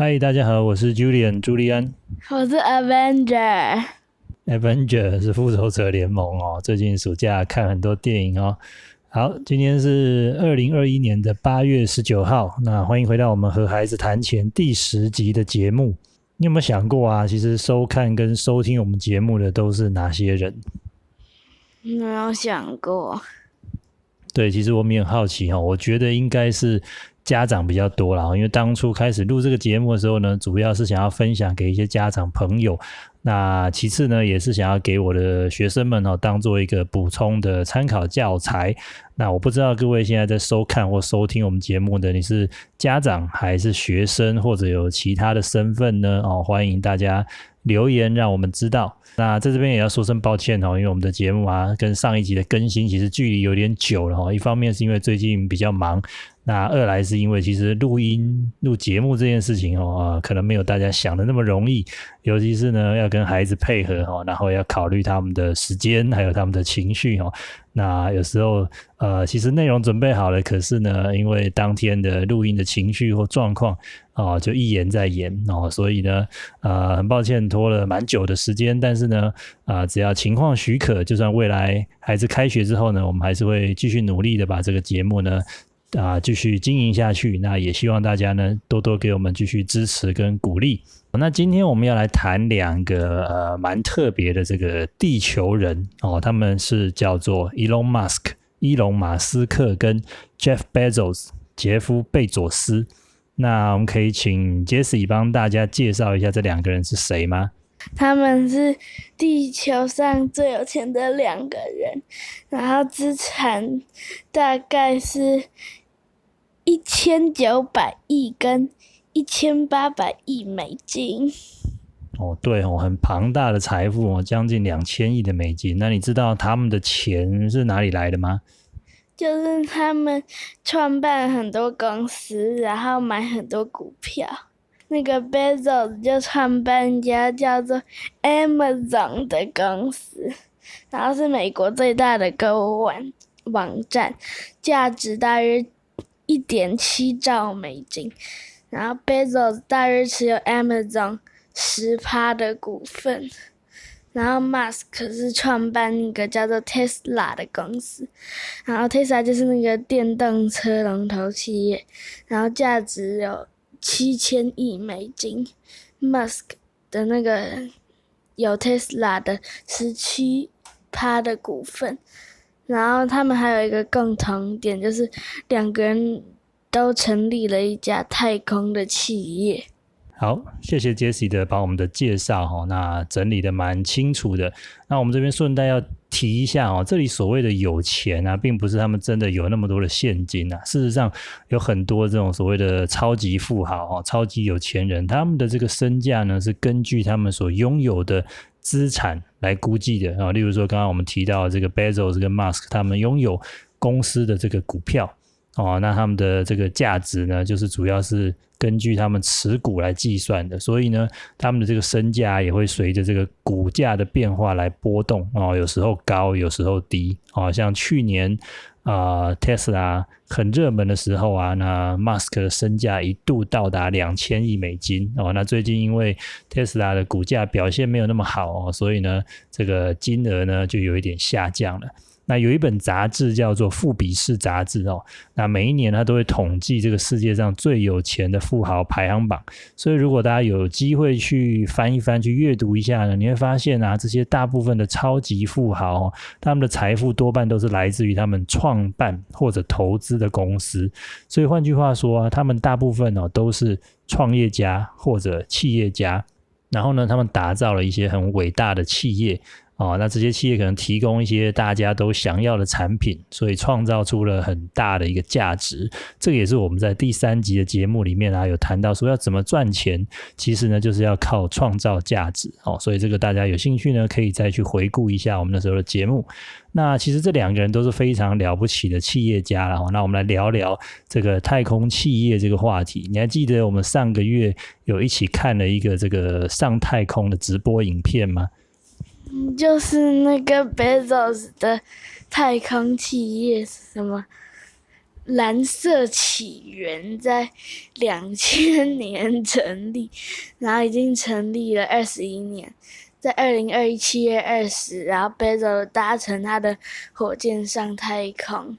嗨，大家好，我是 Julian 朱利安。我是 Avenger 是复仇者联盟哦。最近暑假看很多电影哦。好，今天是2021年的8月19号，那欢迎回到我们和孩子谈钱第10集的节目。你有没有想过啊？其实收看跟收听我们节目的都是哪些人？没有想过。对，其实我们也很好奇哦。我觉得应该是家长比较多啦，因为当初开始录这个节目的时候呢，主要是想要分享给一些家长朋友。那其次呢，也是想要给我的学生们当做一个补充的参考教材。那我不知道各位现在在收看或收听我们节目的，你是家长还是学生，或者有其他的身份呢？欢迎大家留言让我们知道。那在这边也要说声抱歉因为我们的节目啊跟上一集的更新其实距离有点久了一方面是因为最近比较忙，那二来是因为其实录节目这件事情可能没有大家想的那么容易，尤其是呢要跟孩子配合然后要考虑他们的时间还有他们的情绪那有时候其实内容准备好了，可是呢因为当天的录音的情绪或状况就一延再延所以呢很抱歉拖了蛮久的时间，但是呢只要情况许可，就算未来孩子开学之后呢，我们还是会继续努力的把这个节目呢继续经营下去。那也希望大家呢多多给我们继续支持跟鼓励。那今天我们要来谈两个蛮特别的这个地球人他们是叫做 Elon Musk 伊隆马斯克跟 Jeff Bezos 杰夫贝佐斯。那我们可以请 Jessie 帮大家介绍一下这两个人是谁吗？他们是地球上最有钱的两个人，然后资产大概是1900亿跟1800亿美金。对很庞大的财富将近2000亿的美金。那你知道他们的钱是哪里来的吗？就是他们创办很多公司，然后买很多股票。那个 Bezos 就创办一家叫做 Amazon 的公司，然后是美国最大的购物网站，价值大约1.7兆美金。然后 Bezos 大约持有 Amazon 10% 的股份。然后 Musk 是创办一个叫做 Tesla 的公司，然后 Tesla 就是那个电动车龙头企业，然后价值有7000亿美金。Musk 的那个有 Tesla 的17% 的股份，然后他们还有一个共同点，就是两个人都成立了一家太空的企业。好，谢谢 Jessie 的帮我们的介绍那整理的蛮清楚的。那我们这边顺带要提一下这里所谓的有钱啊，并不是他们真的有那么多的现金啊。事实上有很多这种所谓的超级富豪超级有钱人，他们的这个身价呢是根据他们所拥有的资产来估计的例如说刚刚我们提到的这个 Bezos 跟 Musk， 他们拥有公司的这个股票那他们的这个价值呢就是主要是根据他们持股来计算的，所以呢他们的这个身价也会随着这个股价的变化来波动有时候高有时候低像去年Tesla 很热门的时候那 Musk 的身价一度到达2000亿美金那最近因为 Tesla 的股价表现没有那么好所以呢这个金额呢就有一点下降了。那有一本杂志叫做富比士杂志那每一年它都会统计这个世界上最有钱的富豪排行榜，所以如果大家有机会去翻一翻去阅读一下呢，你会发现这些大部分的超级富豪他们的财富多半都是来自于他们创办或者投资的公司，所以换句话说他们大部分都是创业家或者企业家，然后呢他们打造了一些很伟大的企业那这些企业可能提供一些大家都想要的产品，所以创造出了很大的一个价值。这个也是我们在第3集的节目里面有谈到说要怎么赚钱，其实呢就是要靠创造价值所以这个大家有兴趣呢可以再去回顾一下我们那时候的节目。那其实这两个人都是非常了不起的企业家啦那我们来聊聊这个太空企业这个话题。你还记得我们上个月有一起看了一个这个上太空的直播影片吗？就是那个 Bezos 的太空企业什么蓝色起源在2000年成立，然后已经成立了21年，在2021 7月20，然后 Bezos 搭乘他的火箭上太空。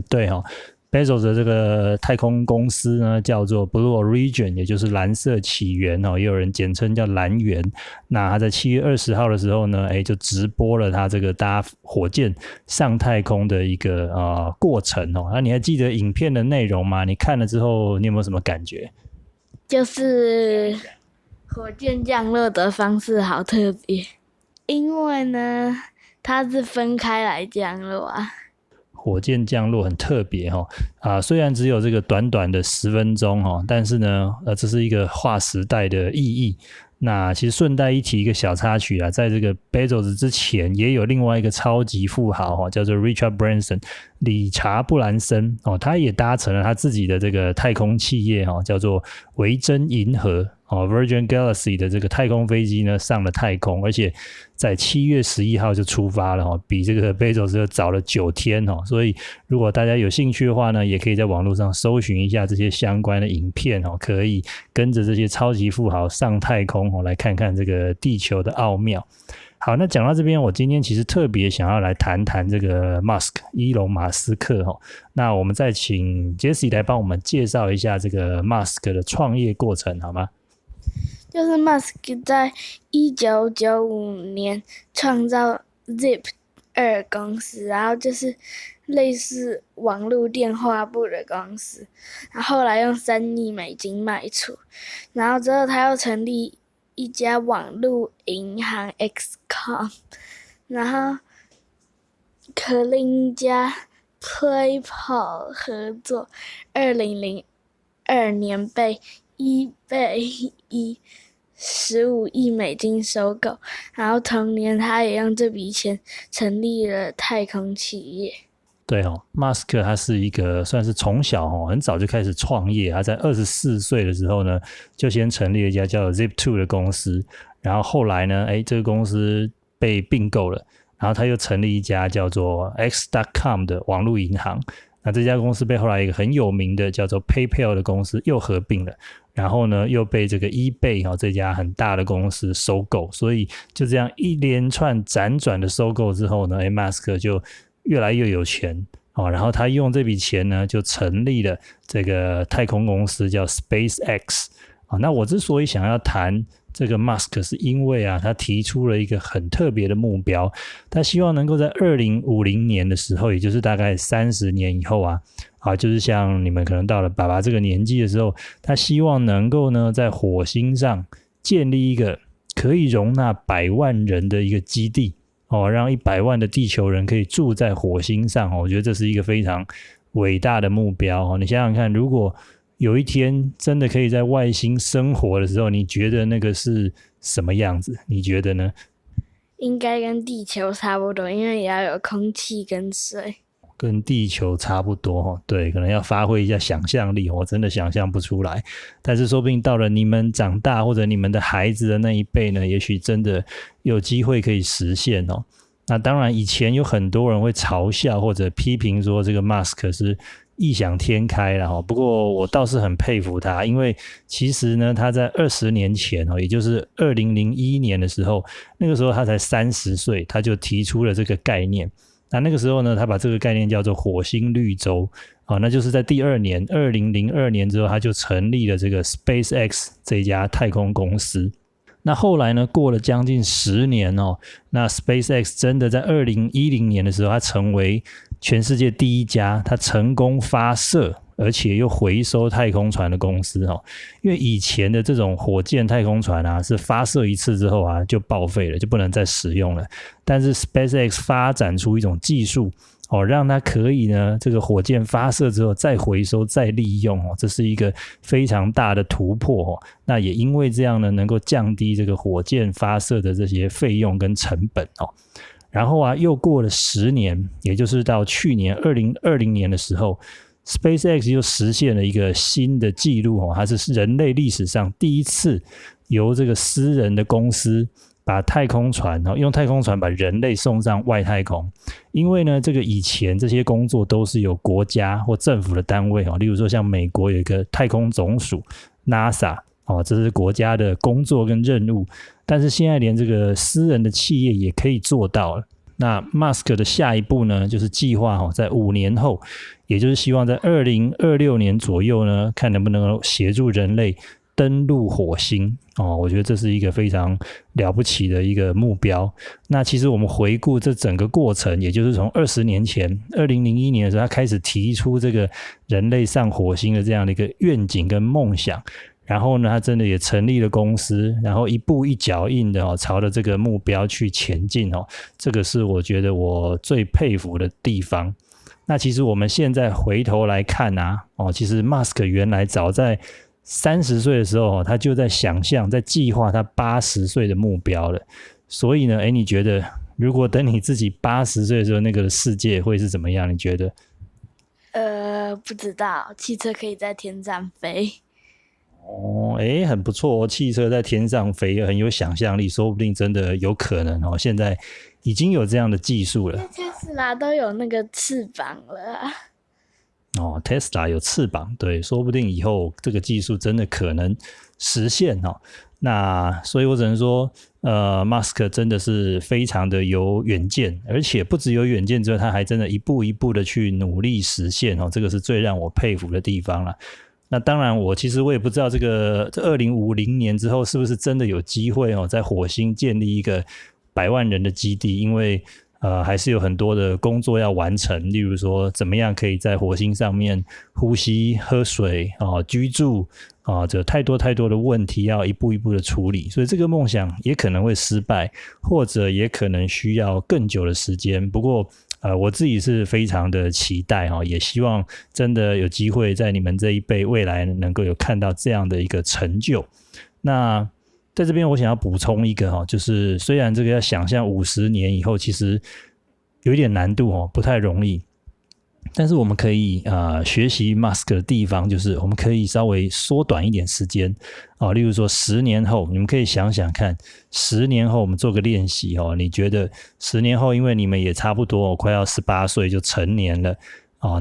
对哦。Bezos 的这个太空公司呢，叫做 Blue Origin， 也就是蓝色起源也有人简称叫蓝源。那他在7月20号的时候呢，就直播了他这个搭火箭上太空的一个过程那你还记得影片的内容吗？你看了之后，你有没有什么感觉？就是火箭降落的方式好特别，因为呢，它是分开来降落啊。火箭降落很特别虽然只有这个短短的10分钟但是呢这是一个划时代的意义。那其实顺带一提一个小插曲在这个 Bezos 之前也有另外一个超级富豪叫做 Richard Branson 理查布兰森他也搭乘了他自己的这个太空企业叫做维珍银河Virgin Galaxy 的这个太空飞机呢上了太空，而且在7月11号就出发了比这个 Bezos 早了9天所以如果大家有兴趣的话呢，也可以在网络上搜寻一下这些相关的影片可以跟着这些超级富豪上太空来看看这个地球的奥妙。好，那讲到这边，我今天其实特别想要来谈谈这个 伊隆马斯克那我们再请 Jessie 来帮我们介绍一下这个 Musk 的创业过程好吗？就是 Musk 在1995年创造 Zip2 公司，然后就是类似网络电话簿的公司，然后后来用3亿美金卖出，然后之后他又成立一家网络银行 XCOM， 然后和另一家 PayPal 合作，2002年被eBay以15亿美金收购，然后同年他也用这笔钱成立了太空企业。对马斯克他是一个算是从小很早就开始创业，他在24岁的时候呢，就先成立了一家叫 Zip2 的公司，然后后来呢，这个公司被并购了，然后他又成立一家叫做 X.com 的网络银行。那这家公司被后来一个很有名的叫做 PayPal 的公司又合并了，然后呢又被这个 eBay 这家很大的公司收购，所以就这样一连串辗转的收购之后呢马斯克就越来越有钱然后他用这笔钱呢就成立了这个太空公司叫 SpaceX。那我之所以想要谈这个 Musk 是因为他提出了一个很特别的目标，他希望能够在2050年的时候，也就是大概30年以后就是像你们可能到了爸爸这个年纪的时候，他希望能够呢在火星上建立一个可以容纳100万人的一个基地让100万的地球人可以住在火星上我觉得这是一个非常伟大的目标你想想看，如果有一天真的可以在外星生活的时候，你觉得那个是什么样子？你觉得呢？应该跟地球差不多，因为也要有空气跟水。跟地球差不多对，可能要发挥一下想象力我真的想象不出来。但是说不定到了你们长大或者你们的孩子的那一辈呢，也许真的有机会可以实现那当然以前有很多人会嘲笑或者批评说这个 Musk 是异想天开啦不过我倒是很佩服他，因为其实呢他在20年前也就是2001年的时候，那个时候他才30岁，他就提出了这个概念。那个时候呢他把这个概念叫做火星绿洲那就是在第2年2002年之后，他就成立了这个 SpaceX 这一家太空公司。那后来呢过了将近10年那 SpaceX 真的在2010年的时候，它成为全世界第一家它成功发射而且又回收太空船的公司因为以前的这种火箭太空船是发射一次之后就报废了，就不能再使用了。但是 SpaceX 发展出一种技术让它可以呢这个火箭发射之后再回收再利用这是一个非常大的突破那也因为这样呢能够降低这个火箭发射的这些费用跟成本然后又过了10年，也就是到去年2020年的时候， SpaceX 又实现了一个新的纪录它是人类历史上第一次由这个私人的公司把太空船用太空船把人类送上外太空。因为呢，这个以前这些工作都是由国家或政府的单位例如说像美国有一个太空总署 NASA 这是国家的工作跟任务，但是现在连这个私人的企业也可以做到了。那 Musk 的下一步呢，就是计划在5年后，也就是希望在2026年左右呢，看能不能协助人类登陆火星我觉得这是一个非常了不起的一个目标。那其实我们回顾这整个过程，也就是从20年前2001年的时候，他开始提出这个人类上火星的这样的一个愿景跟梦想，然后呢他真的也成立了公司，然后一步一脚印的朝着这个目标去前进这个是我觉得我最佩服的地方。那其实我们现在回头来看其实 Musk 原来早在30岁的时候他就在想象在计划他80岁的目标了。所以呢你觉得如果等你自己80岁的时候，那个世界会是怎么样？你觉得？不知道，汽车可以在天上飞。很不错汽车在天上飞，很有想象力，说不定真的有可能现在已经有这样的技术了。特斯拉都有那个翅膀了Tesla 有翅膀，对，说不定以后这个技术真的可能实现那所以我只能说Musk 真的是非常的有远见，而且不只有远见之外，他还真的一步一步的去努力实现这个是最让我佩服的地方啦。那当然其实我也不知道这2050年之后是不是真的有机会在火星建立一个100万人的基地，因为还是有很多的工作要完成，例如说怎么样可以在火星上面呼吸、喝水居住这太多的问题要一步一步的处理，所以这个梦想也可能会失败，或者也可能需要更久的时间。不过我自己是非常的期待也希望真的有机会在你们这一辈未来能够有看到这样的一个成就。那在这边我想要补充一个就是虽然这个要想象50年以后其实有一点难度不太容易，但是我们可以学习 Musk 的地方就是我们可以稍微缩短一点时间例如说10年后，你们可以想想看10年后我们做个练习你觉得10年后，因为你们也差不多快要18岁就成年了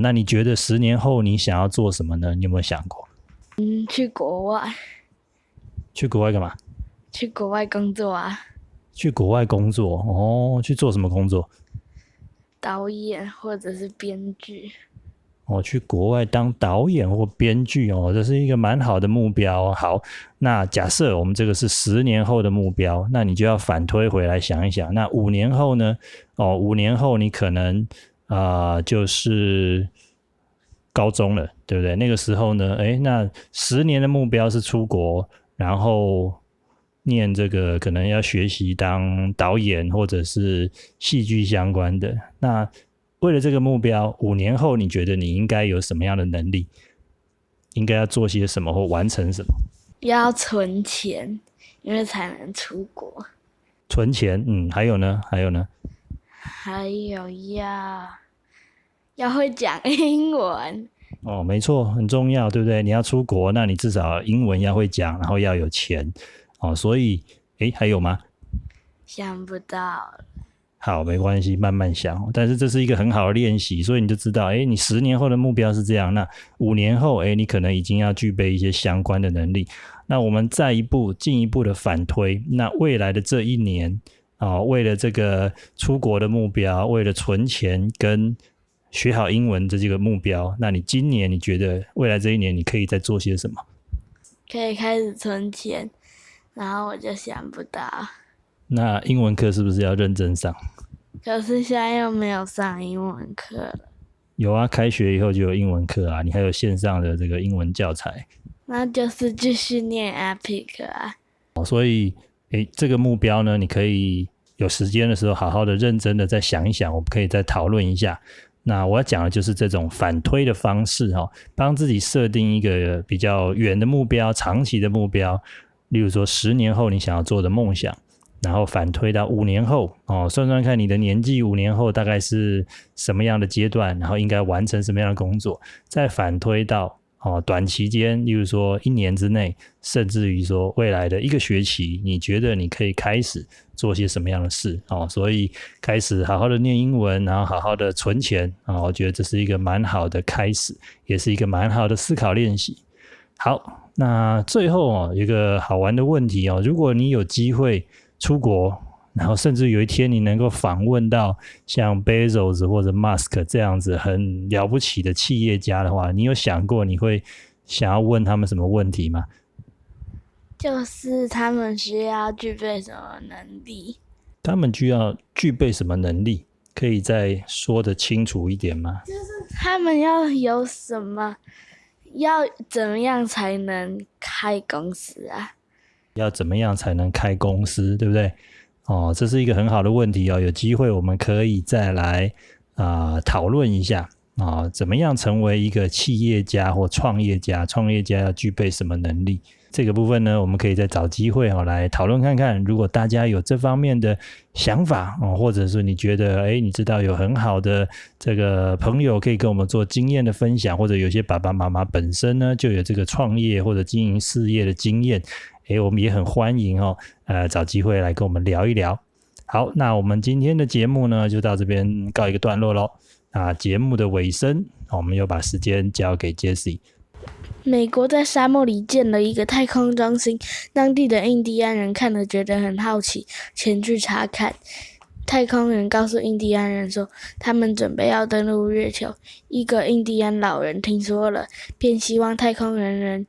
那你觉得10年后你想要做什么呢？你有没有想过？去国外。去国外干嘛？去国外工作啊。去国外工作去做什么工作？导演或者是编剧。去国外当导演或编剧这是一个蛮好的目标。好，那假设我们这个是10年后的目标，那你就要反推回来想一想，那5年后呢？5年后你可能就是高中了，对不对？那个时候呢那10年的目标是出国，然后念这个可能要学习当导演或者是戏剧相关的。那为了这个目标，5年后你觉得你应该有什么样的能力？应该要做些什么或完成什么？要存钱，因为才能出国。存钱，还有呢？还有要会讲英文。没错，很重要，对不对？你要出国，那你至少英文要会讲，然后要有钱所以还有吗？想不到。好，没关系，慢慢想。但是这是一个很好的练习，所以你就知道你10年后的目标是这样，那5年后你可能已经要具备一些相关的能力。那我们再进一步的反推，那未来的这1年为了这个出国的目标，为了存钱跟学好英文这几个目标，那你今年你觉得未来这1年你可以再做些什么？可以开始存钱，然后我就想不到。那英文课是不是要认真上？可是现在又没有上英文课了。有啊，开学以后就有英文课啊，你还有线上的这个英文教材。那就是继续念 Epic 啊。所以这个目标呢，你可以有时间的时候好好的认真的再想一想，我们可以再讨论一下。那我要讲的就是这种反推的方式帮自己设定一个比较远的目标，长期的目标，例如说10年后你想要做的梦想，然后反推到5年后算算看你的年纪5年后大概是什么样的阶段，然后应该完成什么样的工作，再反推到短期间，例如说1年之内，甚至于说未来的1个学期，你觉得你可以开始做些什么样的事所以开始好好的念英文，然后好好的存钱我觉得这是一个蛮好的开始，也是一个蛮好的思考练习。好，那最后有一个好玩的问题如果你有机会出国，然后甚至有一天你能够访问到像 Bezos 或者 Musk 这样子很了不起的企业家的话，你有想过你会想要问他们什么问题吗？就是他们需要具备什么能力？他们需要具备什么能力？可以再说得清楚一点吗？就是他们要有什么，要怎么样才能开公司啊？要怎么样才能开公司，对不对？这是一个很好的问题有机会我们可以再来讨论一下怎么样成为一个企业家或创业家，创业家要具备什么能力？这个部分呢，我们可以再找机会来讨论看看。如果大家有这方面的想法或者是你觉得你知道有很好的这个朋友可以跟我们做经验的分享，或者有些爸爸妈妈本身呢就有这个创业或者经营事业的经验，我们也很欢迎找机会来跟我们聊一聊。好，那我们今天的节目呢就到这边告一个段落咯。那节目的尾声我们又把时间交给 Jessie。美国在沙漠里建了一个太空中心，当地的印第安人看了觉得很好奇，前去查看。太空人告诉印第安人说，他们准备要登陆月球。一个印第安老人听说了，便希望太空人能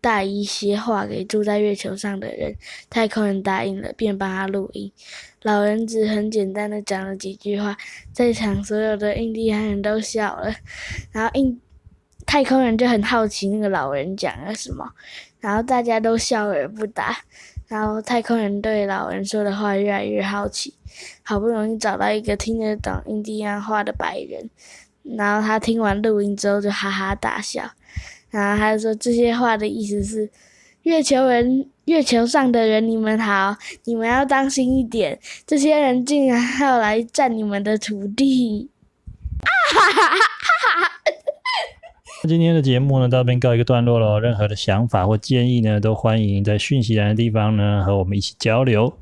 带一些话给住在月球上的人。太空人答应了，便帮他录音。老人只很简单的讲了几句话，在场所有的印第安人都笑了。然后太空人就很好奇那个老人讲了什么，然后大家都笑而不答。然后太空人对老人说的话越来越好奇，好不容易找到一个听得懂印第安话的白人，然后他听完录音之后就哈哈大笑，然后他就说这些话的意思是，月球上的人你们好，你们要当心一点，这些人竟然要来占你们的土地。今天的节目呢到这边告一个段落了，任何的想法或建议呢都欢迎在讯息栏的地方呢和我们一起交流。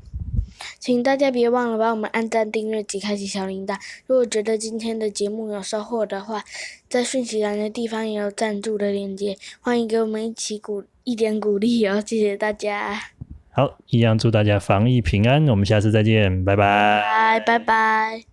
请大家别忘了帮我们按赞、订阅及开启小铃铛。如果觉得今天的节目有收获的话，在讯息栏的地方也有赞助的链接，欢迎给我们一点鼓励谢谢大家。好，一样祝大家防疫平安，我们下次再见，拜拜。拜拜。